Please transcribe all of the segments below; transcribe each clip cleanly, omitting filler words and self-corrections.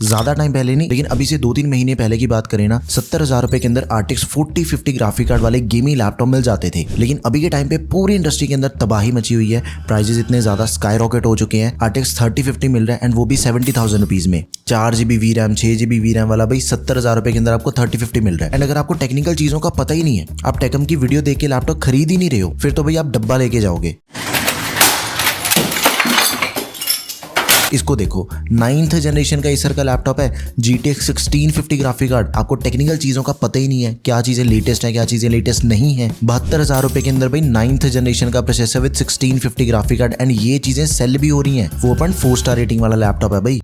ज्यादा टाइम पहले नहीं, लेकिन अभी से 2-3 महीने पहले की बात करें ना, 70,000 रुपए के अंदर RTX 4050 ग्राफिक कार्ड वाले गेमिंग लैपटॉप मिल जाते थे। लेकिन अभी के टाइम पे पूरी इंडस्ट्री के अंदर तबाही मची हुई है, प्राइजेस इतने ज्यादा स्काई रॉकेट हो चुके हैं। RTX 3050 मिल रहा है एंड वो भी 70,000 रुपीज में। 4GB VRAM 6GB VRAM वाला भाई 70,000 रुपए के अंदर आपको 3050 मिल रहा है। एंड अगर आपको टेक्निकल चीजों का पता ही नहीं है, आप टेकम की वीडियो देख के लैपटॉप खरीद ही नहीं रहे हो, फिर तो भाई आप डब्बा लेके जाओगे। इसको देखो, 9th जनरेशन का एसर का लैपटॉप है, GTX 1650 ग्राफिक कार्ड। आपको टेक्निकल चीजों का पता ही नहीं है, क्या चीजें लेटेस्ट है क्या चीजें लेटेस्ट नहीं है। 72,000 रुपए के अंदर भाई 9th जनरेशन का processor with 1650 graphic card, and ये चीजें सेल भी हो रही हैं। 4.4 स्टार रेटिंग वाला लैपटॉप है भाई।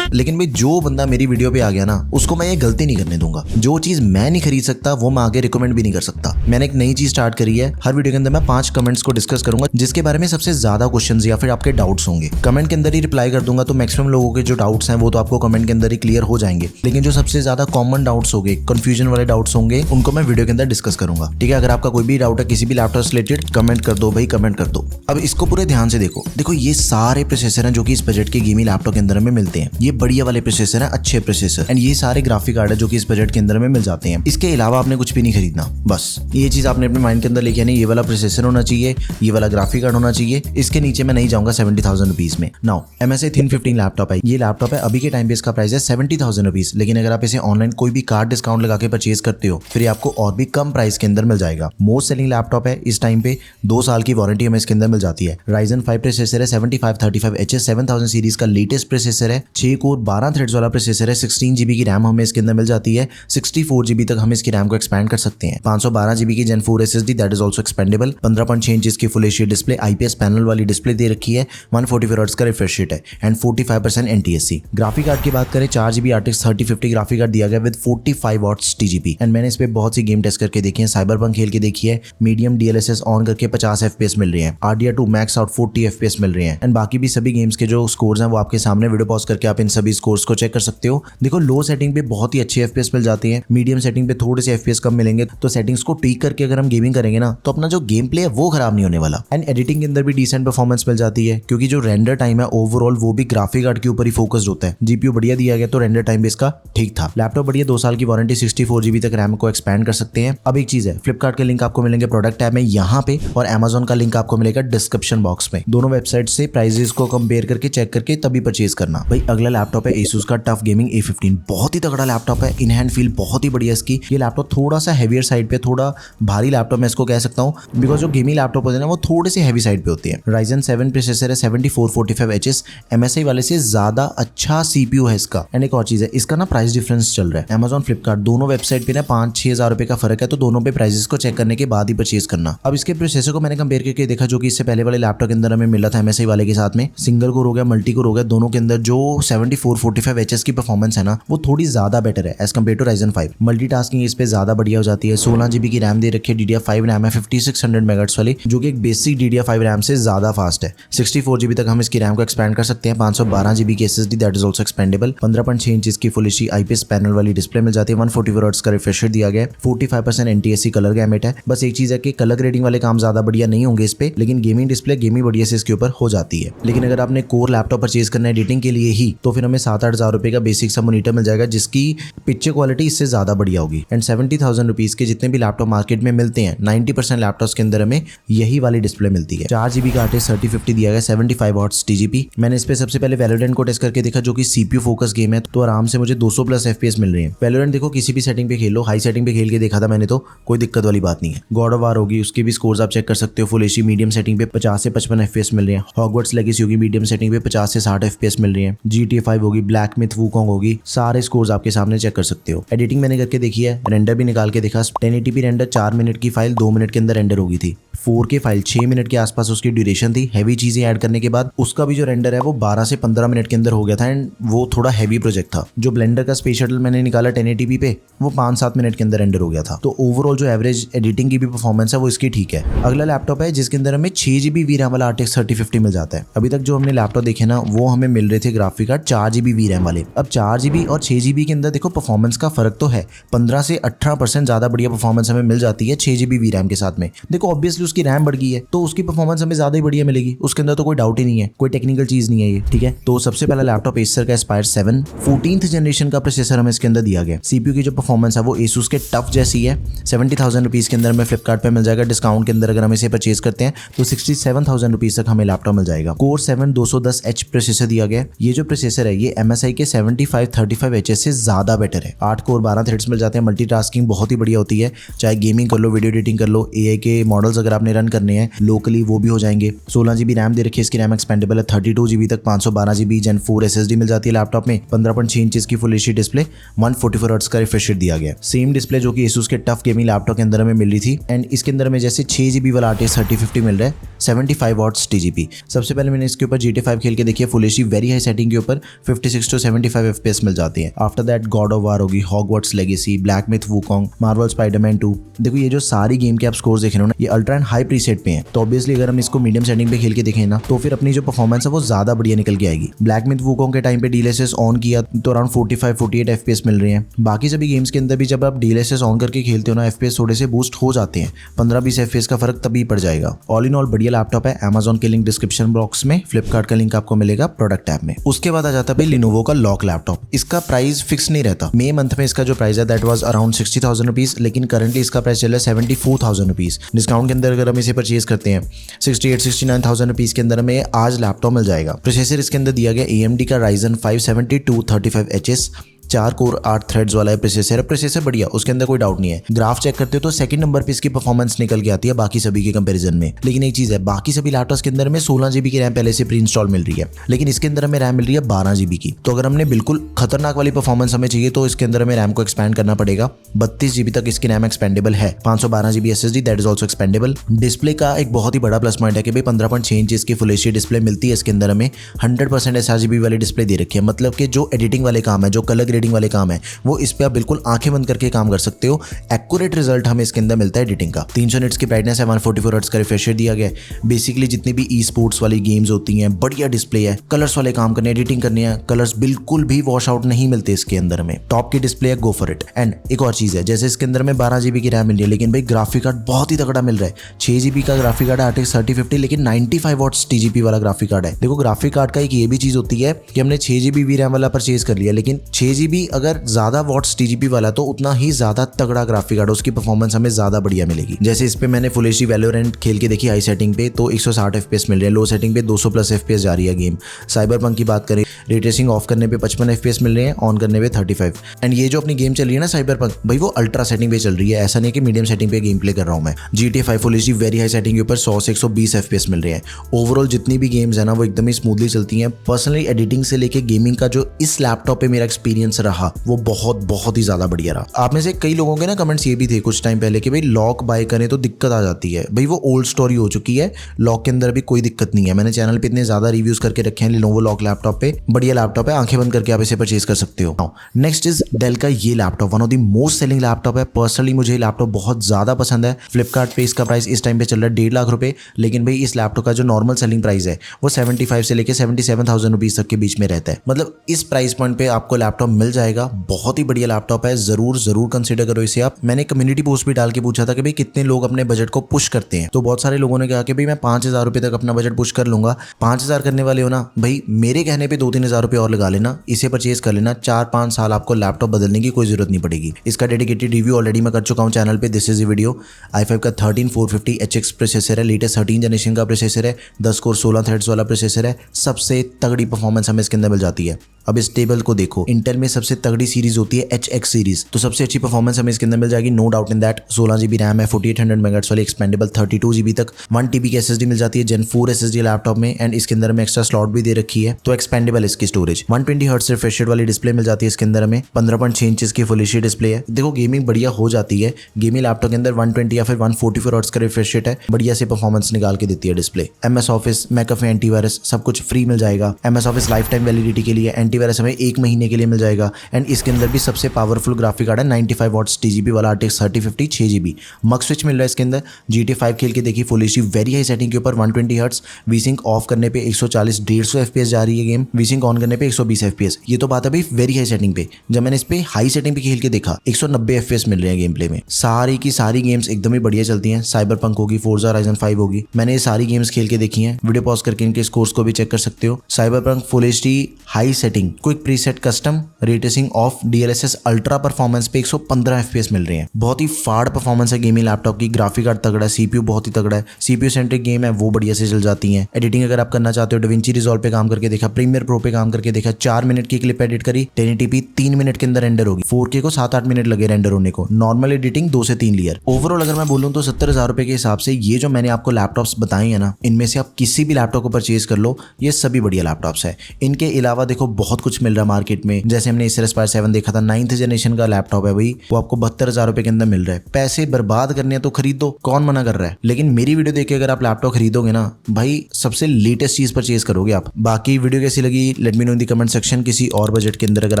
लेकिन भाई जो बंदा मेरी वीडियो पे आ गया ना, उसको मैं ये गलती नहीं करने दूंगा। जो चीज मैं नहीं खरीद सकता वो मैं आगे रिकमेंड भी नहीं कर सकता। मैंने एक नई चीज स्टार्ट करी है, हर वीडियो के अंदर मैं 5 कमेंट्स को डिस्कस करूंगा जिसके बारे में सबसे ज्यादा क्वेश्चंस या फिर आपके डाउट्स होंगे। कमेंट के अंदर ही रिप्लाई कर दूंगा, तो मैक्सिमम लोगों के जो डाउट्स हैं वो तो आपको कमेंट के अंदर ही क्लियर हो जाएंगे। लेकिन जो सबसे ज्यादा कॉमन डाउट्स होंगे, कंफ्यूजन वाले डाउट्स होंगे, उनको मैं वीडियो के अंदर डिस्कस करूंगा। ठीक है, अगर आपका कोई भी डाउट है किसी भी लैपटॉप से रिलेटेड, कमेंट कर दो भाई, कमेंट कर दो। अब इसको पूरे ध्यान से देखो, ये सारे प्रोसेसर हैं जो कि इस बजट के गेमिंग लैपटॉप के अंदर में मिलते हैं। ये बढ़िया वाले प्रोसेसर है, अच्छे प्रोसेसर, एंड ये सारे ग्राफिक कार्ड है जो कि इस बजट के अंदर में मिल जाते हैं। इसके अलावा आपने कुछ भी नहीं खरीदना, बस ये चीज आपने अपने माइंड के अंदर लेके आनी, ये वाला प्रोसेसर होना चाहिए, ये वाला ग्राफिक कार्ड होना चाहिए। इसके नीचे मैं नहीं जाऊंगा 70,000 रुपीज में। नाउ MSI Thin 15 लैपटॉप है, ये लैपटॉप है अभी के टाइम पे इसका प्राइस है 70,000 रुपीज। लेकिन अगर आप इसे ऑनलाइन कोई भी कार्ड डिस्काउंट लगा के परचेज करते हो, फिर आपको और भी कम प्राइस के अंदर मिल जाएगा। मोस्ट सेलिंग लैपटॉप है इस टाइम पे, 2 साल की वारंटी हमें इसके अंदर मिल जाती है। Ryzen 5 प्रोसेसर है, 7535HS 7000 सीरीज का लेटेस्ट प्रोसेसर है, 6 कोर 12 थ्रेड्स वाला प्रोसेसर है, 16GB की रैम हमें इसके अंदर मिल जाती है, 64GB तक हम इसकी रैम को एक्सपैंड कर सकते हैं। 512GB की Gen 4 SSD that is also expendable. 15.6 inch की full HD display, IPS panel वाली डिस्प्ले दे रखी है, 144 हर्ट्ज का रिफ्रेश रेट है एंड 45% NTSC। ग्राफिक कार्ड की बात करें, 4GB RTX 3050 ग्राफिक कार्ड दिया गया विद 45 वॉट्स TGP। एंड मैंने इस पे बहुत सी गेम टेस्ट करके देखी है, साइबरपंक खेल के देखी है, मीडियम DLSS ऑन करके 50 FPS मिल रहे हैं, RDR2 मैक्स आउट 40 FPS मिल रहे हैं। एंड बाकी भी सभी गेम्स के जो स्कोर्स हैं वो आपके सामने, वीडियो पॉज करके आप इन सभी स्कोर्स को चेक कर सकते हो। देखो, लो सेटिंग पे बहुत ही अच्छे FPS मिल जाते हैं, मीडियम सेटिंग पे थोड़े से FPS कम मिलेंगे। तो सेटिंग्स को ट्वीक करके अगर हम गेमिंग करेंगे ना, तो अपना जो गेम प्ले है वो खराब नहीं होने वाला। एंड एडिटिंग के अंदर भी डिसेंट परफॉर्मेंस मिल जाती है, क्योंकि जो रेंडर टाइम है ओवरऑल वो भी ग्राफिक कार्ड के ऊपर ही फोकस्ड होता है। GPU बढ़िया दिया गया तो रेंडर टाइम भी इसका ठीक था। लैपटॉप बढ़िया, 2 साल की वारंटी, 64GB तक रैम को एक्सपैंड कर सकते हैं। अब एक चीज है, फ्लिपकार्ट के लिंक आपको मिलेंगे प्रोडक्ट टैब में यहाँ पे, और Amazon का लिंक आपको मिलेगा डिस्क्रिप्शन बॉक्स में। दोनों वेबसाइट से प्राइजेस को कंपेयर करके चेक करके तभी परचेज करना। भाई अगला लैपटॉप है Asus का टफ गेमिंग A15, बहुत ही तगड़ा लैपटॉप है, इन हैंड फील बहुत ही बढ़िया इसकी। ये लैपटॉप थोड़ा सा हैवियर साइड पे, थोड़ा भारी लैपटॉप मैं इसको कह सकता हूँ, बिकॉज जो गेमिंग लैपटॉप होते हैं ना वो थोड़े से हैवी साइड पे होते हैं। Ryzen 7 प्रोसेसर है, 7445HS, MSI वाले से ज्यादा अच्छा CPU है इसका। एंड एक और चीज है, इसका ना प्राइस डिफरेंस चल रहा है, Amazon फ्लिपकार्ट दोनों वेबसाइट पे ना 5-6 हज़ार रुपए का फर्क है, तो दोनों पे प्राइसेस को चेक करने के बाद ही परचेज करना। अब इसके प्रोसेसर को मैंने कंपेयर करके देखा, जो कि इससे पहले वाले लैपटॉप के अंदर हमें मिला था MSI वाले के साथ में, सिंगल कोर हो गया, मल्टी कोर हो गया, दोनों के अंदर जो 7445HS की परफॉर्मेंस है ना वो थोड़ी ज्यादा बेटर है as compared to Ryzen 5। Multitasking इस पे ज्यादा बढ़िया हो जाती है। 16GB की रैम दे रखी है, DDR5 रैम है 5600 MHz वाली, जो कि एक बेसिक DDR5 रैम से ज्यादा फास्ट है। 64GB तक हम इसकी रैम को एक्सपैंड कर सकते हैं। 512GB की SSD that is also expendable. 15.6 inch की फुल एचडी IPS पैनल वाली डिस्प्ले मिल जाती है, 144 हर्ट्ज का रिफ्रेश रेट दिया गया है, 45% NTSC कलर गैमेट है। बस एक चीज है कि कलर ग्रेडिंग वाले काम ज्यादा बढ़िया नहीं होंगे इस पे, लेकिन गेमिंग डिस्प्ले गेमिंग बढ़िया से इसके ऊपर हो जाती है। लेकिन अगर आपने कोर लैपटॉप परचेज करना है एडिटिंग के लिए ही, तो फिर हमें 7-8 हज़ार रुपए का बेसिक सा मॉनिटर मिल जाएगा, जिसकी पिक्चर क्वालिटी इससे ज्यादा बढ़िया होगी। एंड 70,000 रुपीज के जितने भी लैपटॉप मार्केट में मिलते हैं, 90% लैपटॉप्स के अंदर हमें यही वाली डिस्प्ले मिलती है। 4GB का RTX 3050 दिया गया, 75 वॉट्स TGP। मैंने इस पे सबसे पहले Valorant को टेस्ट करके देखा, जो कि CPU फोकस गेम है, तो आराम से मुझे 200+ FPS मिल रही है। Valorant देखो किसी भी सेटिंग पे खेल लो, हाई सेटिंग पे खेल के देखा था मैंने, तो कोई दिक्कत वाली बात नहीं है। गॉड ऑफ वार होगी, उसके भी स्कोर्स आप चेक कर सकते हो, फुल एचडी मीडियम सेटिंग पे 50 से 55 FPS मिल रहे हैं। हॉगवर्ट्स लेगेसी होगी, मीडियम सेटिंग पे 50 से 60 FPS मिल रही है। GTA 5 होगी, ब्लैक मिथ वुकोंग होगी, सारे स्कोर्स आपके सामने चेक कर सकते हो। एडिटिंग मैंने करके देखी है, रेंडर भी निकाल के देखा। 1080p रेंडर 4 मिनट की फाइल 2 मिनट के अंदर रेंडर होगी थी। 4K फाइल 6 मिनट के आसपास उसकी ड्यूरेशन थी। हैवी चीजें ऐड करने के बाद उसका भी जो रेंडर है वो 12 से 15 मिनट के अंदर हो गया था, एंड वो थोड़ा हैवी प्रोजेक्ट था। जो ब्लेंडर का स्पेस शटल मैंने निकाला 1080p पे, वो 5-7 मिनट के अंदर रेंडर हो गया था। तो ओवरऑल जो एवरेज एडिटिंग की भी परफॉर्मेंस है वो इसकी ठीक है। अगला लैपटॉप है जिसके अंदर हमें 6GB VRAM वाला RTX 3050 मिल जाता है। अभी तक जो हमने लैपटॉप देखे ना वो हमें मिल रहे थे ग्राफिक कार्ड 4GB VRAM वाले। अब 4GB और 6GB के अंदर देखो परफॉर्मेंस का फर्क तो है, 15 से 18% ज्यादा बढ़िया परफॉर्मेंस हमें मिल जाती है 6GB VRAM के साथ में। देखो ऑब्वियसली उसकी रैम बढ़ गई है तो उसकी परफॉर्मेंस हमें ज्यादा ही बढ़िया मिलेगी, उसके अंदर तो कोई डाउट ही नहीं है, कोई टेक्निकल चीज नहीं है ये, ठीक है। तो सबसे पहला लैपटॉप एसर का एस्पायर 7 14th जनरेशन का प्रोसेसर हमें इसके अंदर दिया गया। सीपीयू की जो परफॉर्मेंस है वो एसूस के टफ जैसी है। 70,000 रुपीज के अंदर में फ्लिपकार्ट पे मिल जाएगा, डिस्काउंट के अंदर अगर हम इसे परचेज करते हैं तो 67,000 रुपीज तक हमें लैपटॉप मिल जाएगा। कोर 7 210H प्रोसेसर दिया गया। ये जो प्रोसेसर है ये MSI के 7535HS से ज्यादा बेटर है। 8 कोर 12 थ्रेड्स मिल जाते हैं, मल्टीटास्किंग बहुत ही बढ़िया होती है, चाहे गेमिंग कर लो, वीडियो एडिटिंग कर लो, AI के मॉडल्स अगर आपने रन करने हैं लोकली वो भी हो जाएंगे। 16 GB रैम दे रखी है, इसकी रैम एक्सपेंडेबल है 32 GB तक। 512 GB Gen 4 SSD मिल जाती है लैपटॉप में। 15.6 इंचेस की फुल एचडी डिस्प्ले, 144 हर्ट्ज का रिफ्रेश रेट दिया गया। सेम डिस्प्ले जो कि Asus के टफ गेमिंग लैपटॉप के अंदर हमें मिल रही थी। एंड इसके अंदर में जैसे 6 GB वाला RTX 3050 मिल रहा है, 75 वॉट्स TGP। सबसे पहले मैंने इसके ऊपर GTA 5 खेल के देखिए, full HD very high setting के ऊपर 56 to 75 FPS मिल जाती है। After that God of War होगी, Hogwarts Legacy, Black Myth Wukong, Marvel Spiderman 2। देखो ये जो सारी गेम के आप स्कोर्स देख रहे हो ना, ये अल्ट्रा एंड हाई प्रीसेट पे हैं, तो ऑब्वियसली अगर हम इसको मीडियम सेटिंग पे खेल के देखें ना तो फिर अपनी जो परफॉर्मेंस है वो ज्यादा बढ़िया निकल के आएगी। ब्लैक मिथ वुकोंग के टाइम पे DLSS ऑन किया तो अराउंड 45-48 FPS मिल रहे हैं। बाकी सभी गेम्स के अंदर भी जब आप DLSS ऑन करके खेलते हो ना, FPS थोड़े से बूस्ट हो जाते हैं, 15-20 FPS का फर्क तभी पड़ जाएगा। ऑल इन ऑल बढ़िया लैपटॉप है। Amazon के लिंक डिस्क्रिप्शन बॉक्स में, फ्लिपकार्ट का लिंक आपको मिलेगा प्रोडक्ट टैब में। उसके बाद आ जाता है Lenovo का लॉक लैपटॉप। इसका प्राइस फिक्स नहीं रहता। मई मंथ में इसका जो प्राइस है दैट वाज अराउंड 60,000 रुपीज, लेकिन करंटली इसका प्राइस चल रहा है 74,000 रुपीज। डिस्काउंट के अंदर अगर हम इसे परचेज करते हैं 68-69,000 रुपीज के अंदर हमें आज लैपटॉप मिल जाएगा। प्रोसेसर इसके अंदर दिया गया AMD का Ryzen 5 7235HS, 4 कोर 8 थ्रेड्स वाला है प्रोसेसर। प्रोसेसर बढ़िया, उसके अंदर कोई डाउट नहीं है। ग्राफ चेक करते हो तो सेकंड नंबर पे इसकी परफॉर्मेंस निकल के आती है बाकी सभी के कंपैरिजन में। लेकिन एक चीज है, बाकी सभी लैपटॉप्स के अंदर में 16 GB की रैम पहले से प्री इंस्टॉल मिल रही है, लेकिन इसके अंदर हमें रैम मिल रही है 12 GB की। तो अगर हमने बिल्कुल खतरनाक वाली परफॉर्मेंस हमें चाहिए तो इसके अंदर हमें रैम को एक्सपैंड करना पड़ेगा। 32 GB तक इसकी रैम एक्सपेंडेबल है। 512 GB SSD that is also expendable. Display का एक बहुत ही बड़ा प्लस पॉइंट है कि भाई 15.6 इंच की फुल एचडी डिस्प्ले मिलती है। इसके अंदर हमें 100% sRGB वाली डिस्प्ले दे रखी है, मतलब कि जो एडिटिंग वाले काम है, जो कलर ग्रेडिंग वाले काम है, वो इस पे आप बिल्कुल आंखें बंद करके काम कर सकते हो। एक्यूरेट रिजल्ट हमें इसके अंदर मिलता है एडिटिंग का। 300 निट्स की ब्राइटनेस है, 144 हर्ट्ज का रिफ्रेश रेट दिया गया है। बेसिकली जितनी भी ई स्पोर्ट्स वाली गेम्स होती हैं, बढ़िया डिस्प्ले है। कलर्स वाले काम करने, एडिटिंग करनी है, कलर्स बिल्कुल भी वॉश आउट नहीं मिलते इसके अंदर में। टॉप की डिस्प्ले है, गो फॉर इट। एंड एक और चीज है, जैसे इसके अंदर में 12 GB की रैम मिल रही है, लेकिन भाई ग्राफिक कार्ड बहुत ही तगड़ा मिल रहा है। 6 GB का ग्राफिक कार्ड है RTX 3050, लेकिन 95 वॉट्स TGP वाला ग्राफिक कार्ड है। देखो ग्राफिक कार्ड का एक ये भी चीज होती है कि हमने 6 GB रैम वाला परचेज कर लिया, लेकिन 6 GB अगर ज्यादा वॉट्स TGP वाला तो उतना ही ज्यादा तगड़ा ग्राफिक कार्ड, उसकी परफॉर्मेंस हमें ज्यादा बढ़िया मिलेगी। जैसे इस पे मैंने फुल एचडी वैलोरेंट खेल के देखी हाई सेटिंग पे तो 160 FPS मिल रहे हैं, लो सेटिंग पे 200+ FPS जा रही है गेम। साइबरपंक की बात करें, रे ट्रेसिंग ऑफ करने पे 55 FPS मिल रहे हैं, ऑन करने पे 35। एंड ये जो अपनी गेम चल रही है ना साइबरपंक, भाई वो अल्ट्रा सेटिंग पे चल रही है, ऐसा नहीं कि मीडियम सेटिंग पे गेम प्ले कर रहा हूं मैं। GTA 5 full HD very high setting के ऊपर 100 से 120 FPS मिल रहे हैं। ओवरऑल जितनी भी गेम्स है ना वो एकदम ही स्मूथली चलती हैं। पर्सनली एडिटिंग से लेके गेमिंग का जो इस लैपटॉप पे मेरा एक्सपीरियंस रहा वो बहुत ही ज्यादा बढ़िया रहा। आप में से कई लोगों के ना कमेंट्स ये भी थे कुछ टाइम पहले कि भाई लॉक बाय करें तो दिक्कत आ जाती है। भाई वो ओल्ड स्टोरी हो चुकी है, लॉक के अंदर भी कोई दिक्कत नहीं है। मैंने चैनल पे इतने ज्यादा रिव्यूज करके रखे हैं Lenovo लॉक लैपटॉप पे, बढ़िया लैपटॉप है, आंखें बंद करके आप इसे परचेज कर सकते हो। नेक्स्ट इज डेल का ये laptop, one of the most selling laptop है। पर्सनली मुझे ये लैपटॉप बहुत ज्यादा पसंद है। फ्लिपकार्ट पे इसका प्राइस इस टाइम पे चल रहा है 1.5 लाख रुपए, लेकिन भाई इस लैपटॉप का जो नॉर्मल सेलिंग प्राइस है वो 75 से लेकर 77,000 रुपीज तक के बीच में रहता है। मतलब इस प्राइस पॉइंट पे आपको लैपटॉप मिल जाएगा। बहुत ही बढ़िया लैपटॉप है, जरूर कंसिडर करो इसे आप। मैंने कम्युनिटी पोस्ट भी डाल के पूछा था कि भाई कितने लोग अपने बजट को पुश करते हैं, तो बहुत सारे लोगों ने कहा कि भाई मैं 5,000 रुपए तक अपना बजट पुश कर लूंगा। 5,000 करने वाले हो ना भाई, मेरे कहने पे 2-3 हज़ार रुपए और लगा लेना, इसे परचेज कर लेना। 4-5 साल आपको लैपटॉप बदलने की कोई जरूरत नहीं पड़ेगी। इसका डेडिकेटेड रिव्यू ऑलरेडी मैं कर चुका हूं चैनल पे। This is the video. i5 का 13450HX प्रोसेसर है, लेटेस्ट 13 जनरेशन का प्रोसेसर है, 10 कोर 16 थ्रेड्स वाला प्रोसेसर है। सबसे तगड़ी परफॉर्मेंस हमें इसके अंदर मिल जाती है। अब इस टेबल को देखो, इंटेल में सबसे तगड़ी सीरीज होती है HX सीरीज, तो सबसे अच्छी परफॉर्मेंस हमें इसके अंदर मिल जाएगी, no doubt in that. 16 GB RAM है, 4800 MHz वाली एक्सपेंडेबल, 32 GB तक 1 TB की SSD मिल जाती है Gen 4 SSD लैपटॉप में। एंड इसके अंदर में एक्स्ट्रा स्लॉट भी दे रखी है, तो एक्सपेंडेबल इसकी स्टोरेज। 120 हर्ट्ज रिफ्रेश रेट वाली डिस्प्ले मिल जाती है इसके अंदर में। 15.6 इंच की फुल एचडी डिस्प्ले है। देखो गेमिंग बढ़िया हो जाती है। गेमिंग लैपटॉप के अंदर 120 या फिर 144 हर्ट्ज का रिफ्रेश रेट है, बढ़िया से परफॉर्मेंस निकाल के देती है डिस्प्ले। MS ऑफिस, मैकअफे एंटीवायरस सब कुछ फ्री मिल जाएगा। MS office life time validity के लिए, एंटी एंटीवायरस हमें 1 महीने के लिए मिल जाएगा। एंड इसके अंदर भी सबसे पावरफुल ग्राफिक कार्ड है 95 वॉट्स TGP वाला RTX 3050 6GB। मक स्विच मिल रहा है इसके अंदर। GTA 5 खेल के देखिए full HD very high setting के ऊपर 120 हर्ट्ज। वीसिंक ऑफ करने पे 140 150 FPS जा रही है गेम। वीसिंक ऑन करने पे 120 FPS। ये तो बात है भाई वेरी हाई सेटिंग पे। जब मैंने इस पे हाई सेटिंग पे खेल के देखा 190 FPS मिल रहे हैं गेम प्ले में। सारी की सारी गेम्स एकदम ही बढ़िया चलती हैं। साइबरपंक होगी, फोर्जा होराइजन 5 होगी। मैंने ये सारी गेम्स खेल के देखी हैं। वीडियो पॉज करके इनके स्कोर्स को भी चेक कर सकते हो। Cyberpunk full HD high setting, quick preset custom, ray tracing of, DLSS ultra performance पे 115 FPS मिल रहे हैं। बहुत ही फाड़ परफॉर्मेंस है गेमिंग लैपटॉप की। ग्राफिक कार्ड तगड़ा है, CPU बहुत ही तगड़ा है। CPU सेंट्रिक गेम है वो बढ़िया से चल जाती हैं। एडिटिंग अगर आप करना चाहते हो DaVinci Resolve पे काम करके देखा, प्रीमियर प्रो पे काम करके देखा। 4 मिनट की क्लिप एडिट करी, 1080p 3 मिनट के अंदर रेंडर होगी। 4K को 7-8 मिनट लगे रेंडर होने को। नॉर्मल एडिटिंग 2 से 3 लेयर। ओवरऑल अगर मैं बोलूँ तो 70,000 रुपए के हिसाब से ये जो मैंने आपको लैपटॉप्स बताए हैं ना, इनमें से आप किसी भी लैपटॉप को परचेज कर लो, ये सभी बढ़िया लैपटॉप्स है। इनके अलावा देखो बहुत कुछ मिल रहा है मार्केट में। जैसे हमने Acer Aspire 7 देखा था, 9th जनरेशन का लैपटॉप है भाई, वो आपको 72,000 रुपए के अंदर मिल रहा है। पैसे बर्बाद करने हैं तो खरीद दो, कौन मना कर रहा है। लेकिन मेरी वीडियो देख के अगर आप लैपटॉप खरीदोगे ना भाई, सबसे लेटेस्ट चीज परचेज करोगे आप। बाकी वीडियो कैसी लगी let me know in the comment section. किसी और बजट के अंदर अगर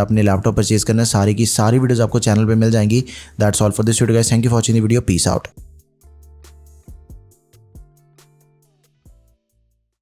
आपने लैपटॉप परचेज करना है, सारी की सारी वीडियोस आपको चैनल पे मिल जाएंगी। That's all for this video guys, thank you for watching the video, peace out.